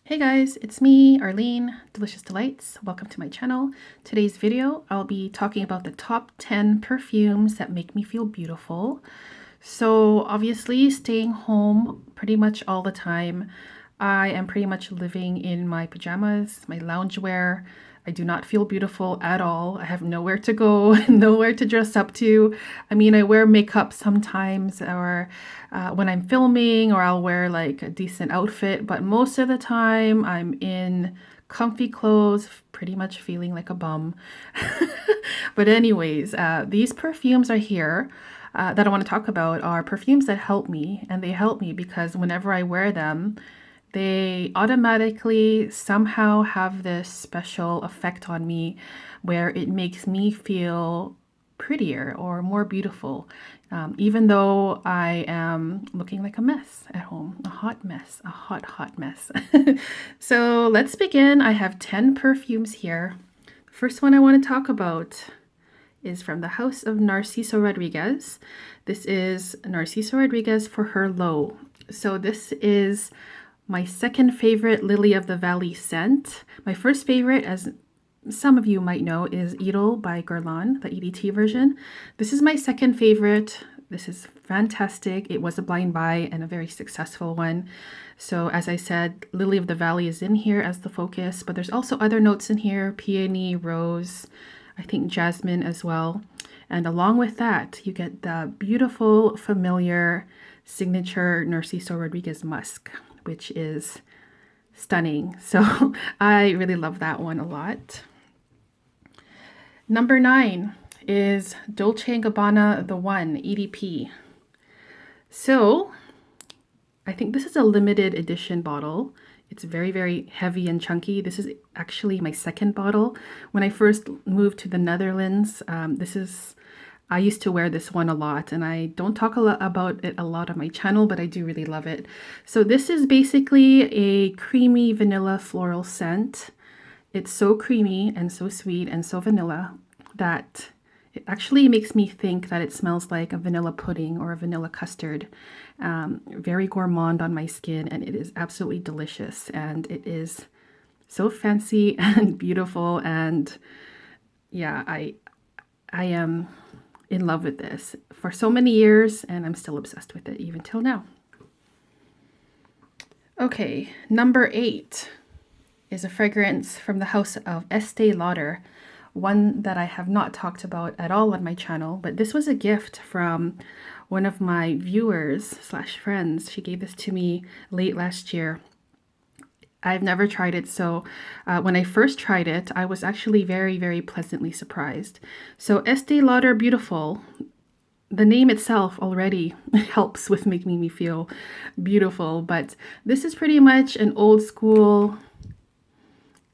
Hey guys, it's me, Arlene, Delicious Delights. Welcome to my channel. Today's video, I'll be talking about the top 10 perfumes that make me feel beautiful. So obviously staying home pretty much all the time, I am pretty much living in my pajamas, my loungewear. I do not feel beautiful at all. I have nowhere to go, nowhere to dress up to. I mean, I wear makeup sometimes or when I'm filming, or I'll wear like a decent outfit, but most of the time I'm in comfy clothes, pretty much feeling like a bum. But anyways, these perfumes are here. That I want to talk about are perfumes that help me, and they help me because whenever I wear them, they automatically somehow have this special effect on me where it makes me feel prettier or more beautiful, even though I am looking like a mess at home, a hot mess, a hot mess. So let's begin. I have 10 perfumes here. The first one I want to talk about is from the house of Narciso Rodriguez. This is Narciso Rodriguez for her Low. So this is my second favorite Lily of the Valley scent. My first favorite, as some of you might know, is Edel by Guerlain, the EDT version. This is my second favorite. This is fantastic. It was a blind buy and a very successful one. So as I said, Lily of the Valley is in here as the focus, but there's also other notes in here, peony, rose, I think jasmine as well. And along with that, you get the beautiful, familiar signature Narciso Rodriguez musk, which is stunning. So I really love that one a lot. Number 9 is Dolce Gabbana The One EDP. So I think this is a limited edition bottle. It's very, very heavy and chunky. This is actually my second bottle. When I first moved to the Netherlands, I used to wear this one a lot, and I don't talk about it a lot on my channel, but I do really love it. So this is basically a creamy vanilla floral scent. It's so creamy and so sweet and so vanilla that it actually makes me think that it smells like a vanilla pudding or a vanilla custard. Very gourmand on my skin, and it is absolutely delicious, and it is so fancy and beautiful, and yeah, I am in love with this for so many years, and I'm still obsessed with it even till now. Okay, number 8 is a fragrance from the house of Estee Lauder, one that I have not talked about at all on my channel, but this was a gift from one of my viewers slash friends. She gave this to me late last year. I've never tried it, so when I first tried it, I was actually very, very pleasantly surprised. So Estee Lauder Beautiful, the name itself already helps with making me feel beautiful, but this is pretty much an old school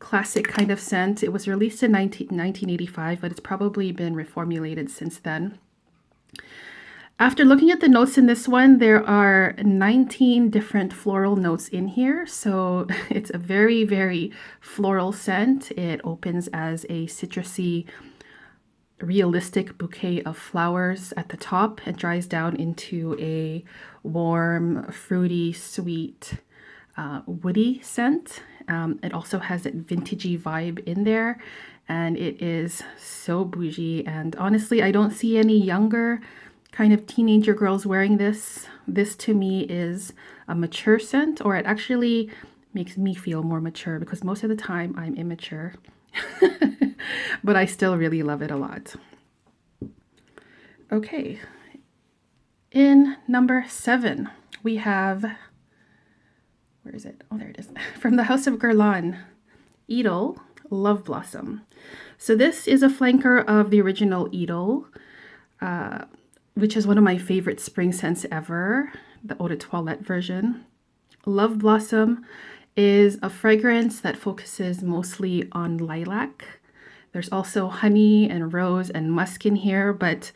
classic kind of scent. It was released in 1985, but it's probably been reformulated since then. After looking at the notes in this one, there are 19 different floral notes in here. So it's a very, very floral scent. It opens as a citrusy, realistic bouquet of flowers at the top and dries down into a warm, fruity, sweet, woody scent. It also has that vintagey vibe in there, and it is so bougie. And honestly, I don't see any younger kind of teenager girls wearing this. This to me is a mature scent, or it actually makes me feel more mature because most of the time I'm immature. But I still really love it a lot. Okay, in number 7 we have, where is it? Oh, there it is. From the house of Guerlain Idylle Love Blossom. So this is a flanker of the original Edel, which is one of my favorite spring scents ever, the Eau de Toilette version. Love Blossom is a fragrance that focuses mostly on lilac. There's also honey and rose and musk in here, but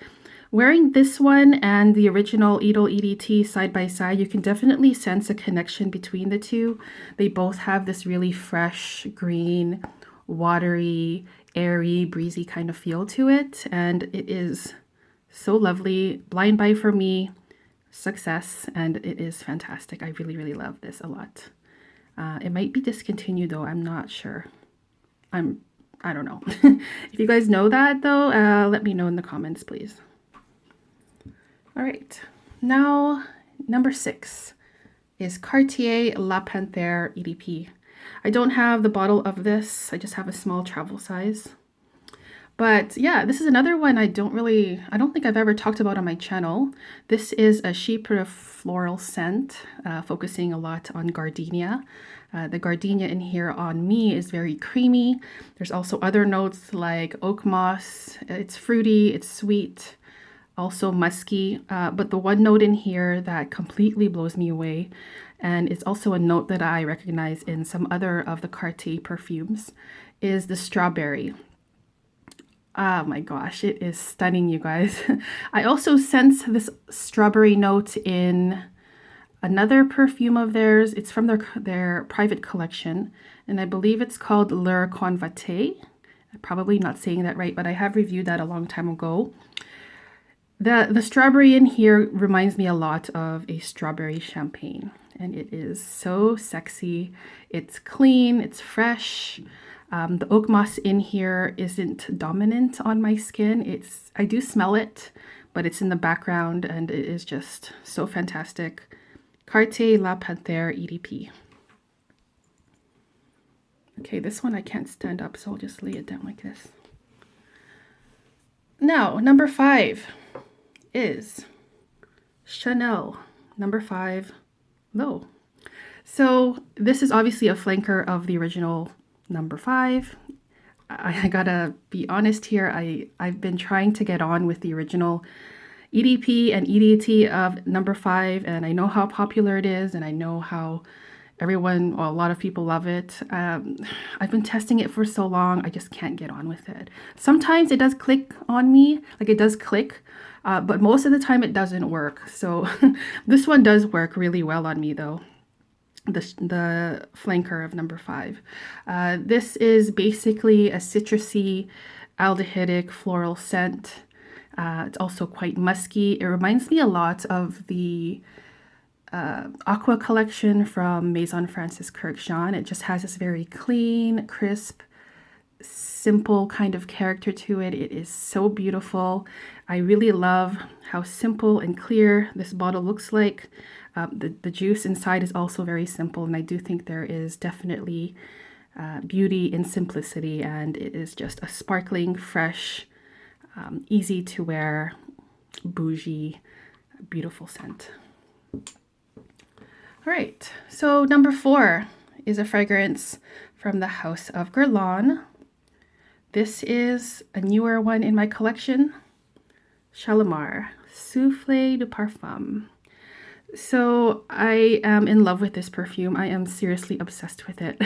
wearing this one and the original Edel EDT side by side, you can definitely sense a connection between the two. They both have this really fresh, green, watery, airy, breezy kind of feel to it, and it is so lovely. Blind buy for me, success, and it is fantastic. I really, really love this a lot. It might be discontinued though, I'm not sure. I don't know. If you guys know that though, let me know in the comments, please. All right, now number 6 is Cartier La Panthere EDP. I don't have the bottle of this, I just have a small travel size. But yeah, this is another one I don't think I've ever talked about on my channel. This is a chypre floral scent, focusing a lot on gardenia. The gardenia in here on me is very creamy. There's also other notes like oak moss. It's fruity, it's sweet, also musky. But the one note in here that completely blows me away, and it's also a note that I recognize in some other of the Cartier perfumes, is the strawberry. Oh my gosh, it is stunning, you guys. I also sense this strawberry note in another perfume of theirs. It's from their private collection, and I believe it's called Le Convoitee. I'm probably not saying that right, but I have reviewed that a long time ago. The strawberry in here reminds me a lot of a strawberry champagne, and it is so sexy. It's clean, it's fresh. The oak moss in here isn't dominant on my skin. I do smell it, but it's in the background, and it is just so fantastic. Cartier La Panthere EDP. Okay, this one I can't stand up, so I'll just lay it down like this. Now, number 5 is Chanel number 5 Low. So this is obviously a flanker of the original number 5. I gotta be honest here, I've been trying to get on with the original EDP and EDT of number 5, and I know how popular it is, and I know how a lot of people love it. I've been testing it for so long, I just can't get on with it. Sometimes it does click on me, like it does click, but most of the time it doesn't work. So this one does work really well on me though. The flanker of number 5. This is basically a citrusy, aldehydic floral scent. It's also quite musky. It reminds me a lot of the Aqua collection from Maison Francis Kurkdjian. It just has this very clean, crisp, simple kind of character to it. It is so beautiful. I really love how simple and clear this bottle looks like. The juice inside is also very simple, and I do think there is definitely beauty in simplicity, and it is just a sparkling, fresh, easy to wear, bougie, beautiful scent. All right, so number 4 is a fragrance from the house of Guerlain. This is a newer one in my collection, Shalimar, Souffle de Parfum. So I am in love with this perfume. I am seriously obsessed with it.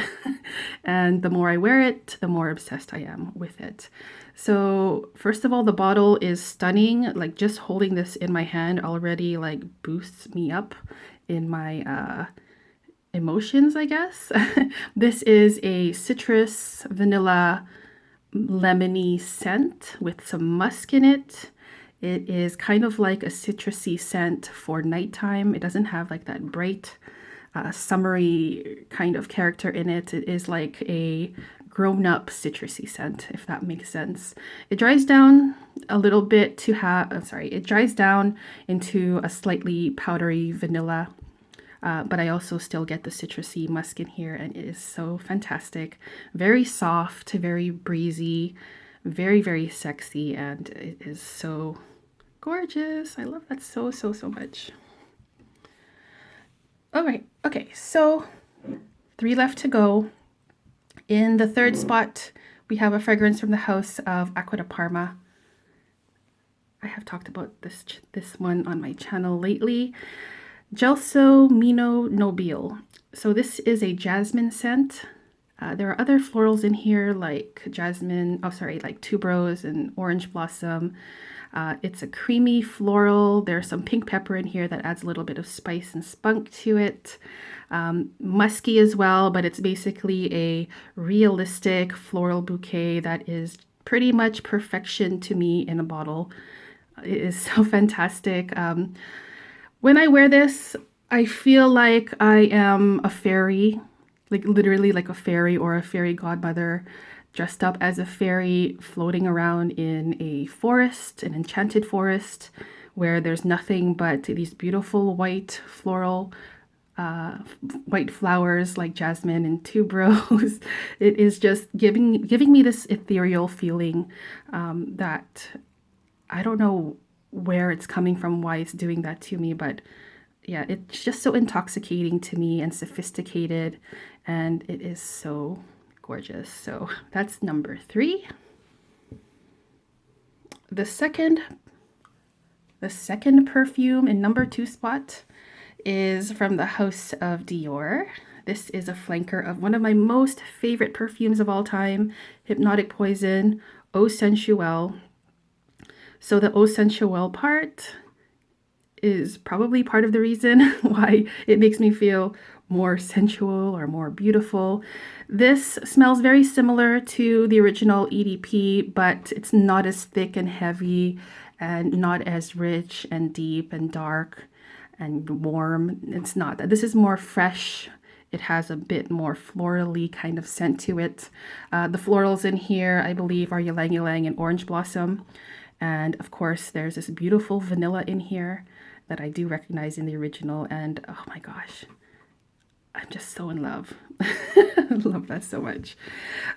And the more I wear it, the more obsessed I am with it. So first of all, the bottle is stunning. Like just holding this in my hand already like boosts me up in my emotions, I guess. This is a citrus, vanilla, lemony scent with some musk in it. It is kind of like a citrusy scent for nighttime. It doesn't have like that bright, summery kind of character in it. It is like a grown-up citrusy scent, if that makes sense. It dries down a little bit to it dries down into a slightly powdery vanilla, but I also still get the citrusy musk in here, and it is so fantastic. Very soft, very breezy, very, very sexy, and it is so gorgeous. I love that so much. All right, okay, so 3 left to go. In the 3rd spot, we have a fragrance from the house of Aqua de Parma. I have talked about this one on my channel lately. Gelso Meno Nobile. So this is a jasmine scent. There are other florals in here like like tuberose and orange blossom. It's a creamy floral. There's some pink pepper in here that adds a little bit of spice and spunk to it. Musky as well, but it's basically a realistic floral bouquet that is pretty much perfection to me in a bottle. It is so fantastic. When I wear this, I feel like I am a fairy. like literally like a fairy or a fairy godmother dressed up as a fairy floating around in a forest, an enchanted forest, where there's nothing but these beautiful white floral white flowers like jasmine and tuberose. It is just giving me this ethereal feeling that I don't know where it's coming from, why it's doing that to me, but yeah, it's just so intoxicating to me and sophisticated, and it is so gorgeous. So that's number 3. The second perfume in number 2 spot is from the house of Dior. This is a flanker of one of my most favorite perfumes of all time, Hypnotic Poison, Eau Sensuelle. So the Eau Sensuelle part is probably part of the reason why it makes me feel more sensual or more beautiful. This smells very similar to the original EDP, but it's not as thick and heavy and not as rich and deep and dark and warm. It's not that. This is more fresh. It has a bit more florally kind of scent to it. The florals in here, I believe, are ylang ylang and orange blossom. And of course, there's this beautiful vanilla in here that I do recognize in the original. And oh my gosh, I'm just so in love. I love that so much.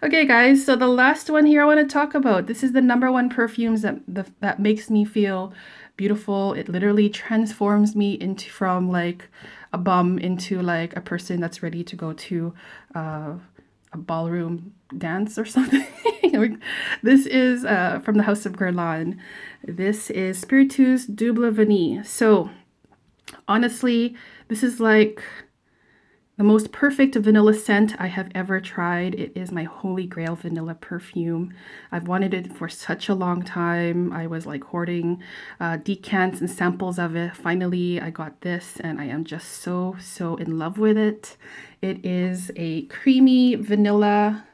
Okay, guys, so the last one here I want to talk about. This is the number 1 perfumes that makes me feel beautiful. It literally transforms me from like a bum into like a person that's ready to go to a ballroom dance or something. This is from the house of Guerlain. This is Speartooth's Double Vanille. So honestly, this is like the most perfect vanilla scent I have ever tried. It is my holy grail vanilla perfume. I've wanted it for such a long time. I was like hoarding decants and samples of it. Finally, I got this and I am just so in love with it. It is a creamy vanilla,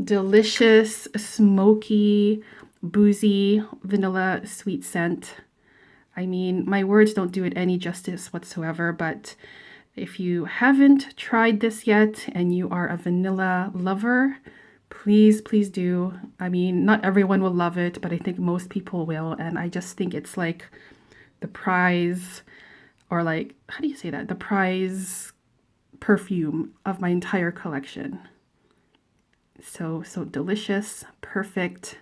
delicious, smoky, boozy vanilla sweet scent. I mean, my words don't do it any justice whatsoever, but if you haven't tried this yet and you are a vanilla lover, please do. I mean, not everyone will love it, but I think most people will. And I just think it's like the prize, or like, how do you say that? The prize perfume of my entire collection. So delicious, perfect,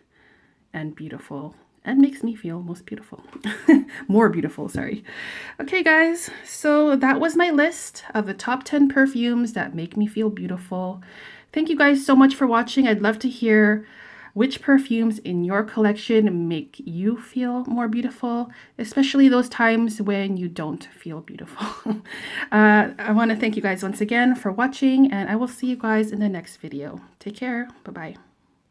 and beautiful. And makes me feel most beautiful. More beautiful, sorry. Okay, guys, so that was my list of the top 10 perfumes that make me feel beautiful. Thank you guys so much for watching. I'd love to hear which perfumes in your collection make you feel more beautiful, especially those times when you don't feel beautiful. I want to thank you guys once again for watching, and I will see you guys in the next video. Take care. Bye-bye.